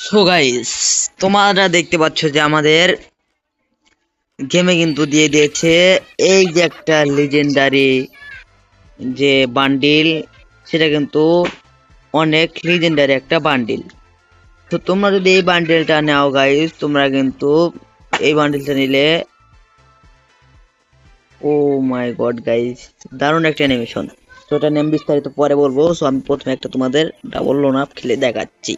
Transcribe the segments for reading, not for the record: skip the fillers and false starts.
So guys, তোমরা দেখতে পাচ্ছ যে আমাদের গেমে কিন্তু দিয়ে দিয়েছে এই যে একটা লিজেন্ডারি যে বান্ডিল, সেটা কিন্তু অনেক লিজেন্ডারি একটা বান্ডিল। তো তোমরা যদি এই বান্ডিলটা নাও গাইস, তোমরা কিন্তু এই বান্ডিলটা নিলে ও মাই গড গাইস, দারুণ একটা অ্যানিমেশন। তো এটা নিয়ে আমি বিস্তারিত পরে বলবো। সো আমি প্রথমে একটা তোমাদের ডাবল লোন আপ খেলে দেখাচ্ছি।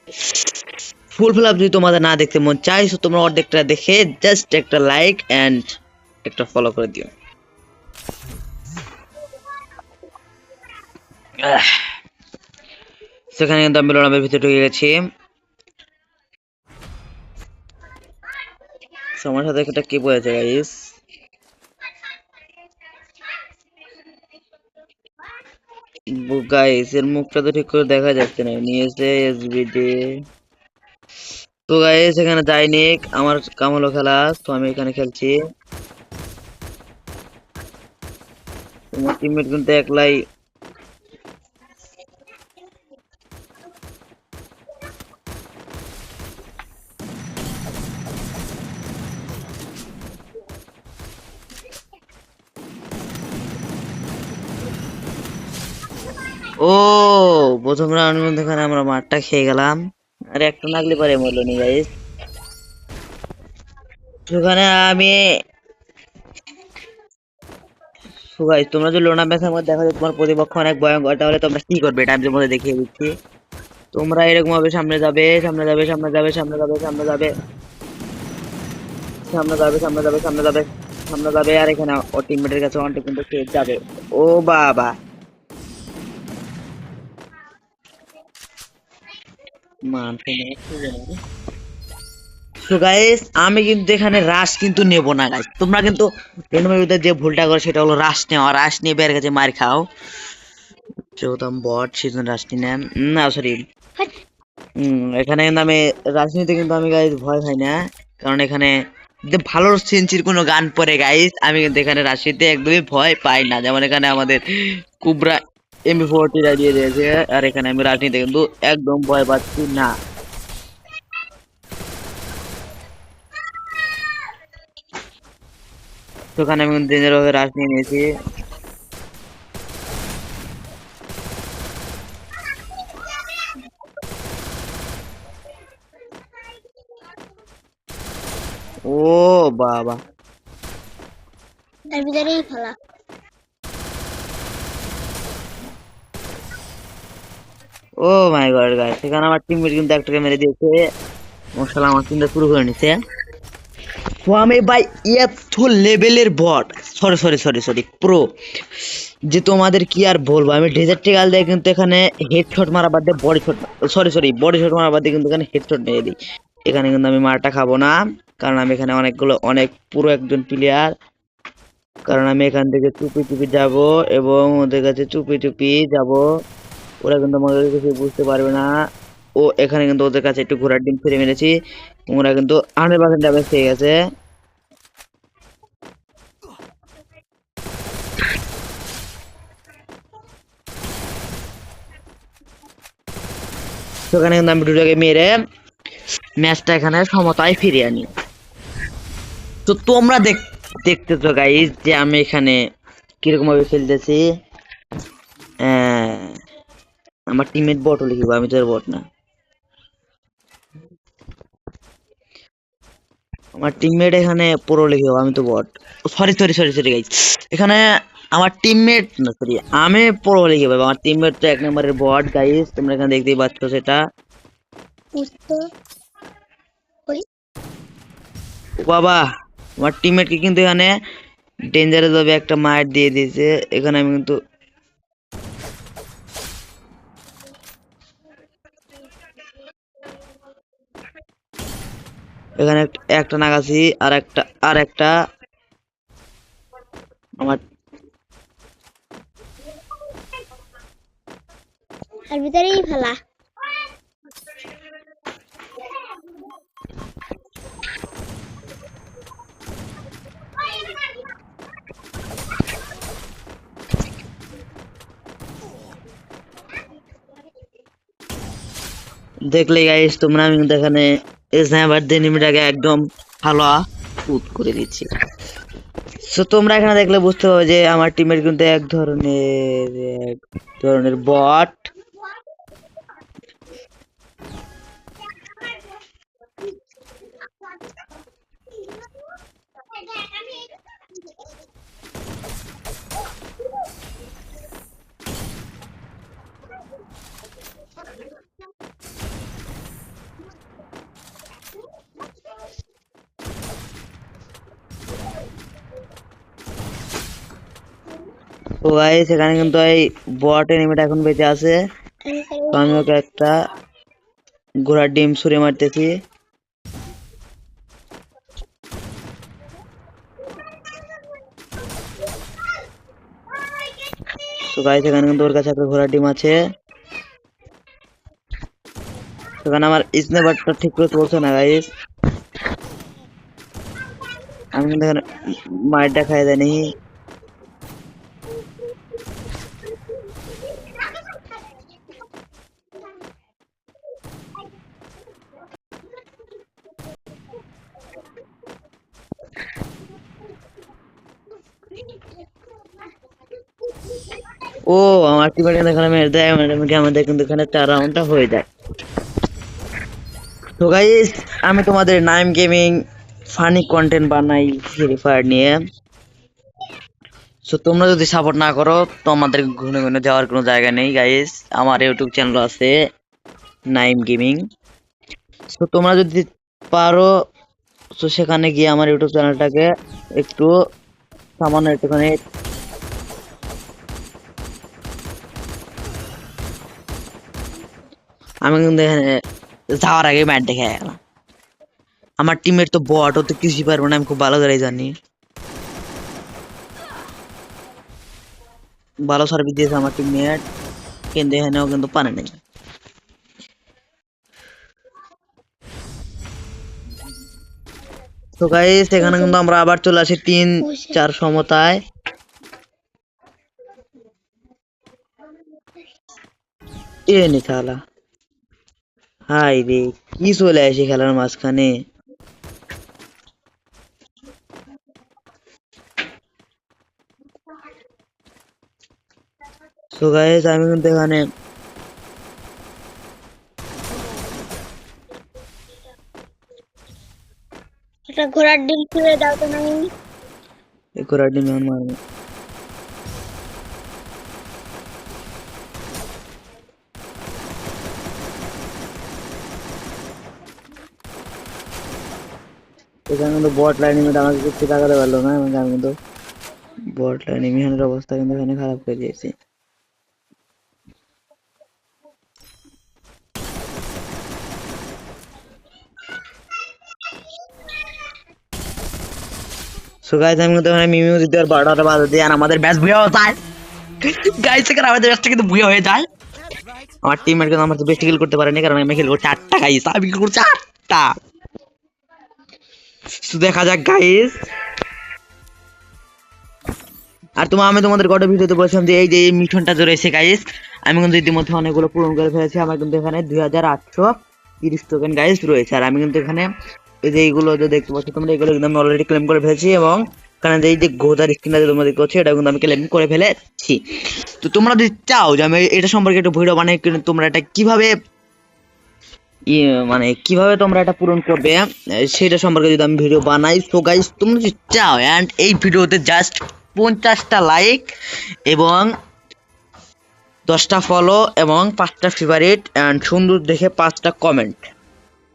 ফুল ফিল আপ যদি তোমাদের না দেখতে মন চাই, তো তোমরা অর্ধেকটা দেখে জাস্ট একটা লাইক এন্ড একটা ফলো করে দিও। সেখানে কিন্তু আমি লোন আপের ভিতরে ঢুকে গেছি। আমার সাথে একটা কি বলেছে গাইস, গাইস এর মুখটা তো ঠিক করে দেখা যাচ্ছে না। নিয়েছে এসবিডি। তো গাইস এখানে ডাইনিক আমার কাম হলো খেলা, তো আমি এখানে খেলছি। তোমার টিমমেট কিন্তু একলাই। ও প্রথম রাউন্ড মধ্যে এখানে আমরা মারটা খেয়ে গেলাম। আর একটা নাগলি পারে মরলো নি গাইস। সেখানে আমি গাইস, তোমরা যদি লোনা ম্যাচের মধ্যে দেখো যে তোমার প্রতিপক্ষ অনেক ভয়ঙ্কর, তাহলে তোমরা কি করবে এটা আমি তোমাদের দেখিয়ে দিচ্ছি। তোমরা এরকম ভাবে সামনে যাবে, সামনে যাবে, সামনে যাবে, সামনে যাবে, সামনে যাবে, সামনে যাবে, সামনে যাবে, সামনে যাবে, সামনে যাবে। আর এখানে ও টিমমেটের কাছে অনেক কিন্তু খেয়ে যাবে। ও বাবা, মান তো গাইস আমি কিন্তু এখানে রাশ কিন্তু নেব না গাইস। তোমরা কিন্তু যে ভুলটা করো সেটা হলো রাশ নেওয়া। রাশ নিয়ে বের কাছে মার খাও। যেহেতু আমি বট সেজন্য রাশ নেন না, সরি। এখানে কিন্তু আমি রাজনীতি কিন্তু আমি গাইস ভয় খাই না, কারণ এখানে যে ভালো সেঞ্চির কোনো গান পরে গাইস, আমি কিন্তু এখানে রাজনীতি একদমই ভয় পাই না। যেমন এখানে আমাদের কুবরা এমবি40 দিয়ে দিয়েছে, আর এখানে আমি রাজনীতি কিন্তু একদম ভয় পাচ্ছি না। তো এখানে আমি দিনের ভাবে রাজ নিয়ে নিয়েছি। ও বাবা, তার ভিতরেই ফেলা। ও মাই গড গাইস, এখানে আমার টিমমেট কিন্তু একটাকে মেরে দিয়েছে। মশালা আমার টিমটা শুরু করে নিছে। তো আমি ভাই এত লেভেলের bot, sorry sorry sorry sorry pro, যে তোমাদের কি আর বলবো। আমি ডেজার্টিকাল দিয়ে কিন্তু এখানে হেডশট মারা বাদ দিয়ে body shot, sorry sorry body shot মারা বাদ দিয়ে কিন্তু এখানে হেডশট মেরে দিই। এখানে কিন্তু আমি মারটা খাবো না, কারণ আমি এখানে অনেক পুরো একজন প্লেয়ার। কারণ আমি এখান থেকে চুপি চুপি যাব এবং ওদের কাছে চুপি চুপি যাব। ওরা কিন্তু আমাদের কিছু বুঝতে পারবে না। ও এখানে কিন্তু ওদের কাছে একটু ঘোড়ার ডিম ফিরে মেরেছি। ওরা কিন্তু 100% ড্যামেজ পেয়ে গেছে। সেখানে কিন্তু আমি দুটোকে মেরে ম্যাচটা এখানে সমতায় ফিরিয়ে আনি। তো তোমরা দেখতেছো গাইস যে আমি এখানে কিরকম ভাবে খেলতেছি। আহ, আমার টিমমেট বট হলে কি, আমি তো আর বট না। আমার টিমমেট এখানে পুরো লিখে, আমি তো bot. Sorry sorry sorry sorry guys, এখানে আমার টিমমেট না, সরি আমি পুরো লিখে পাবো। আমার টিমমেট তো 1 নম্বরের বট গাইস, তোমরা এখানে দেখতেই পাচ্ছ সেটা। বুঝতে করি। ও বাবা, আমার টিমমেটকে কিন্তু এখানে ডেঞ্জারাস ভাবে একটা মার দিয়ে দিয়েছে। এখানে আমি কিন্তু এখানে একটা নাগাছি, আর একটা আমার তার ভিতরেই ফেলা। দেখলে গাইস তোমরা, আমি কিন্তু এখানে স্নাইপার দিয়ে এনিমিটাকে একদম হালুয়া পুত করে দিচ্ছি। সো তোমরা এখানে দেখলে বুঝতে পারবে যে আমার টিমের কিন্তু এক ধরনের বট। তো গাইস এখানে কিন্তু এই বট এনিমিটা এখন বেঁচে আছে। তো আমি ওকে একটা ঘোড়ার ডিম ছুঁড়ে মারতেছি। তো গাইস এখানে কিন্তু ওর কাছে একটা ঘোড়ার ডিম আছে। সেখানে আমার স্নাইপারটা ঠিক করে চলছে না গাইস। আমি কিন্তু এখানে মারটা খাই দেয়নি। ও আমার টিমে এখানে মেরে দেয়, আমাদের কিন্তু এখানে 4 রাউন্ডটা হয়ে যায়। তো গাইস আমি তোমাদের নাইম গেমিং ফানি কন্টেন্ট বানাই ফ্রি ফায়ার নিয়ে। সো তোমরা যদি সাপোর্ট না করো তো আমাদের ঘুরে ঘুরে যাওয়ার কোনো জায়গা নেই গাইস। আমার ইউটিউব চ্যানেল আছে নাইম গেমিং। সো তোমরা যদি পারো তো সেখানে গিয়ে আমার ইউটিউব চ্যানেলটাকে একটু সামান্য একটুখানি আমি কিন্তু এখানে যাওয়ার আগে ম্যাচ দেখে গেলাম। আমার টিমের তো বট, ও তো কিছুই পারবো না, আমি খুব ভালো করে জানি। ভালো সার্ভিস দিয়েছে আমার টিমমেট, কিন্তু এখানেও কিন্তু পারে নাই। তো গাইস এখানে কিন্তু আমরা আবার চলে আসি 3-4 সমতায়। এ নি শালা, হাই রে কি চলে আসি খেলার মাঝখানে। তো গাইস আমি কিন্তু এখানে একটা ঘোড়ার ডিম ছুঁড়ে দাও তো নাই। ঘোড়ার ডিম এখন মারবো। এখানে কিন্তু বট লাইন আমাকে কিছু লাগাতে পারলো না, এবং আমি কিন্তু বট লাইন ইমিহানের অবস্থা কিন্তু এখানে খারাপ করে দিয়েছি। সো গাইস আমি কিন্তু এখানে মিমিও দিতে আর 12টা বাজে দিয়ে আর আমাদের ম্যাচ বুয়া হয়ে যায়। গাইস এখানে আমাদের ম্যাচটা কিন্তু বুয়া হয়ে যায়। আমার টিমমেট কিন্তু আমার তো বেশি কিল করতে পারেনি, কারণ আমি কিল করছি 8টা গাইস, আমি কিল করছি 8টা। তো দেখা যাক গাইস। আর আমি তোমাদের গত ভিডিওতে বলছিলাম যে এই যে এই মিশনটা যে রয়েছে গাইস, আমি কিন্তু ইতিমধ্যে অনেকগুলো পূরণ করে ফেলেছি। আমার কিন্তু এখানে 2830 টোকেন গাইস রয়েছে। আর আমি কিন্তু এখানে এই যে এইগুলো যে দেখতে পাচ্ছ তোমরা, এগুলো কিন্তু আমি অলরেডি ক্লেম করে ফেলেছি, এবং কারণ এই যে গোদার স্ক্রিনটা যে তোমরা দেখতে পাচ্ছ এটা কিন্তু আমি ক্লেম করে ফেলেছি। তো তোমরা যদি চাও যে আমি এটা সম্পর্কে একটু ভিডিও বানাই, কিন্তু তোমরা এটা কিভাবে মানে কিভাবে তোমরা এটা পূরণ করবে সেটা সম্পর্কে যদি আমি ভিডিও বানাই, তো গাইস তোমরা যদি চাও এন্ড এই ভিডিওতে জাস্ট 50টা লাইক এবং 10টা ফলো এবং 5টা ফেভারিট এন্ড সুন্দর দেখে 5টা কমেন্ট,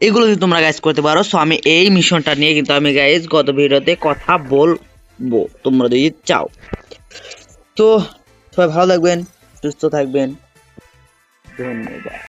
এগুলো যদি তোমরা গাইস করতে পারো, সো আমি এই মিশনটা নিয়ে কিন্তু আমি গাইস গত ভিডিওতে কথা বলবো, তোমরা যদি চাও। তো সবাই ভালো থাকবেন, সুস্থ থাকবেন, ধন্যবাদ।